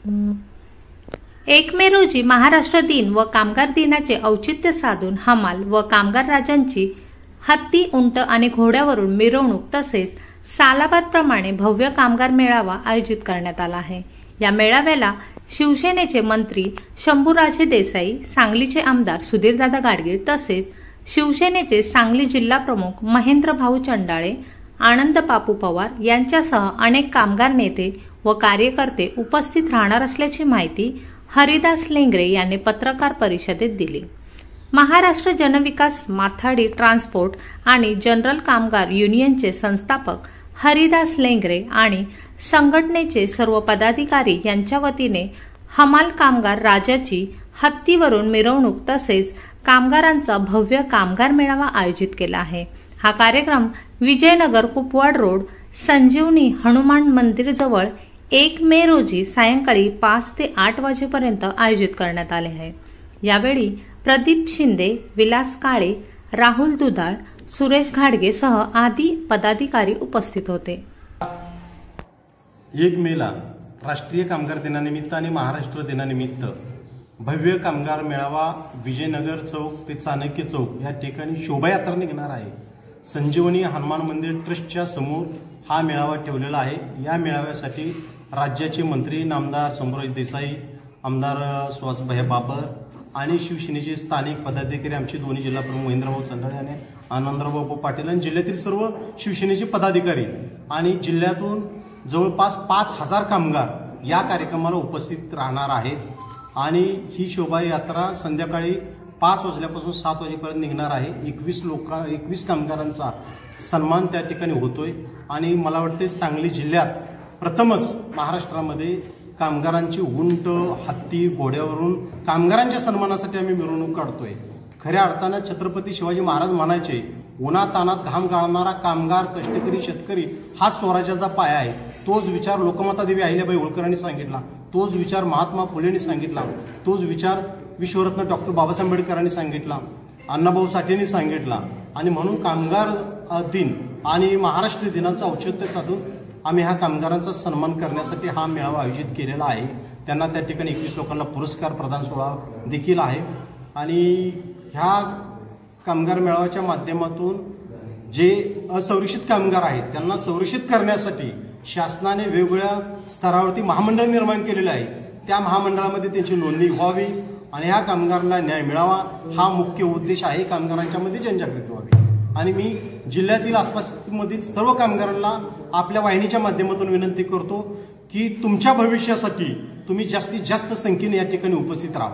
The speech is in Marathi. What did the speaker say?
1 मे रोजी महाराष्ट्र दिन व कामगार दिनाचे औचित्य साधून हमाल व कामगार राजांची हत्ती, उंट आणि घोड्यावरून मिरवणूक तसेच सालाबादप्रमाणे भव्य कामगार मेळावा आयोजित करण्यात आला आहे। या मेळाव्याला शिवसेनेचे मंत्री शंभूराजे देसाई, सांगलीचे आमदार सुधीरदादा गाडगीळ तसेच शिवसेनेचे सांगली जिल्हा प्रमुख महेंद्र भाऊ चंडाळे, आनंद बापू पवार यांच्यासह अनेक कामगार नेते व कार्यकर्ते उपस्थित राहणार असल्याची माहिती हरिदास लेंगरे यांनी पत्रकार परिषदेत दिली। महाराष्ट्र जनविकास माथाडी ट्रान्सपोर्ट आणि जनरल कामगार युनियनचे संस्थापक हरिदास लेंगरे आणि संघटनेचे सर्व पदाधिकारी यांच्या वतीने हमाल कामगार राजाची हत्तीवरून मिरवणूक तसेच कामगारांचा भव्य कामगार मेळावा आयोजित केला आहे। हा कार्यक्रम विजयनगर कुपवाड रोड संजीवनी हनुमान मंदिर जवळ 1 मे रोजी सायंकाळी 5 ते 8 वाजेपर्यंत आयोजित करण्यात आले आहे। यावेळी प्रदीप शिंदे, विलास काळे, राहुल दुधाळ, सुरेश घाडगे सह आदी पदाधिकारी उपस्थित होते। 1 मेला राष्ट्रीय कामगार दिनानिमित्त आणि महाराष्ट्र दिनानिमित्त भव्य कामगार मेळावा विजयनगर चौक ते चाणक्य चौक या ठिकाणी शोभायात्रा निघणार आहे। संजीवनी हनुमान मंदिर ट्रस्टच्या समोर हा मेळावा ठेवलेला आहे। या मेळाव्यासाठी राज्याचे मंत्री नामदार शंभूराज देसाई, आमदार सुहासभाई बाबर आणि शिवसेनेचे स्थानिक पदाधिकारी आमचे दोन्ही जिल्हा प्रमुख महेंद्रभाऊ चंडाळे आणि आनंदराव पाटील आणि जिल्ह्यातील सर्व शिवसेनेचे पदाधिकारी आणि जिल्ह्यातून जवळपास 5000 कामगार या कार्यक्रमाला उपस्थित राहणार आहेत आणि ही शोभायात्रा संध्याकाळी 5 वाजल्यापासून 7 वाजेपर्यंत निघणार आहे। 21 कामगारांचा सन्मान त्या ठिकाणी होतोय आणि मला वाटते सांगली जिल्ह्यात प्रथमच महाराष्ट्रामध्ये कामगारांची उंट, हत्ती, घोड्यावरून कामगारांच्या सन्मानासाठी आम्ही मिरवणूक काढतोय। खऱ्या अर्थानं छत्रपती शिवाजी महाराज म्हणायचे, उन्हातानात घाम गाळणारा कामगार, कष्टकरी, शेतकरी हा स्वराज्याचा पाया आहे। तोच विचार लोकमाता देवी अहिल्याबाई होळकरांनी सांगितला, तोच विचार महात्मा फुलेंनी सांगितला, तोच विचार विश्वरत्न डॉक्टर बाबासाहेब आंबेडकरांनी सांगितला, अण्णाभाऊ साठेंनी सांगितला आणि म्हणून कामगार दिन आणि महाराष्ट्र दिनाचं औचित्य साधून आम्ही ह्या कामगारांचा सन्मान करण्यासाठी हा मेळावा आयोजित केलेला आहे। त्यांना त्या ठिकाणी 21 लोकांना पुरस्कार प्रदान सोहळा देखील आहे आणि ह्या कामगार मेळाव्याच्या माध्यमातून जे असंरक्षित कामगार आहेत त्यांना संरक्षित करण्यासाठी शासनाने वेगवेगळ्या स्तरावरती महामंडळ निर्माण केलेलं आहे। त्या महामंडळामध्ये त्यांची नोंदणी व्हावी आणि ह्या कामगारांना न्याय मिळावा हा मुख्य उद्देश आहे। कामगारांच्या मध्ये जनजागृती व्हावी आणि मी जिल्ह्यातील आसपासमधील सर्व कामगारांना आपल्या वाहिनीच्या माध्यमातून विनंती करतो की तुमच्या भविष्यासाठी तुम्ही जास्तीत जास्त संख्येने या ठिकाणी उपस्थित राहा।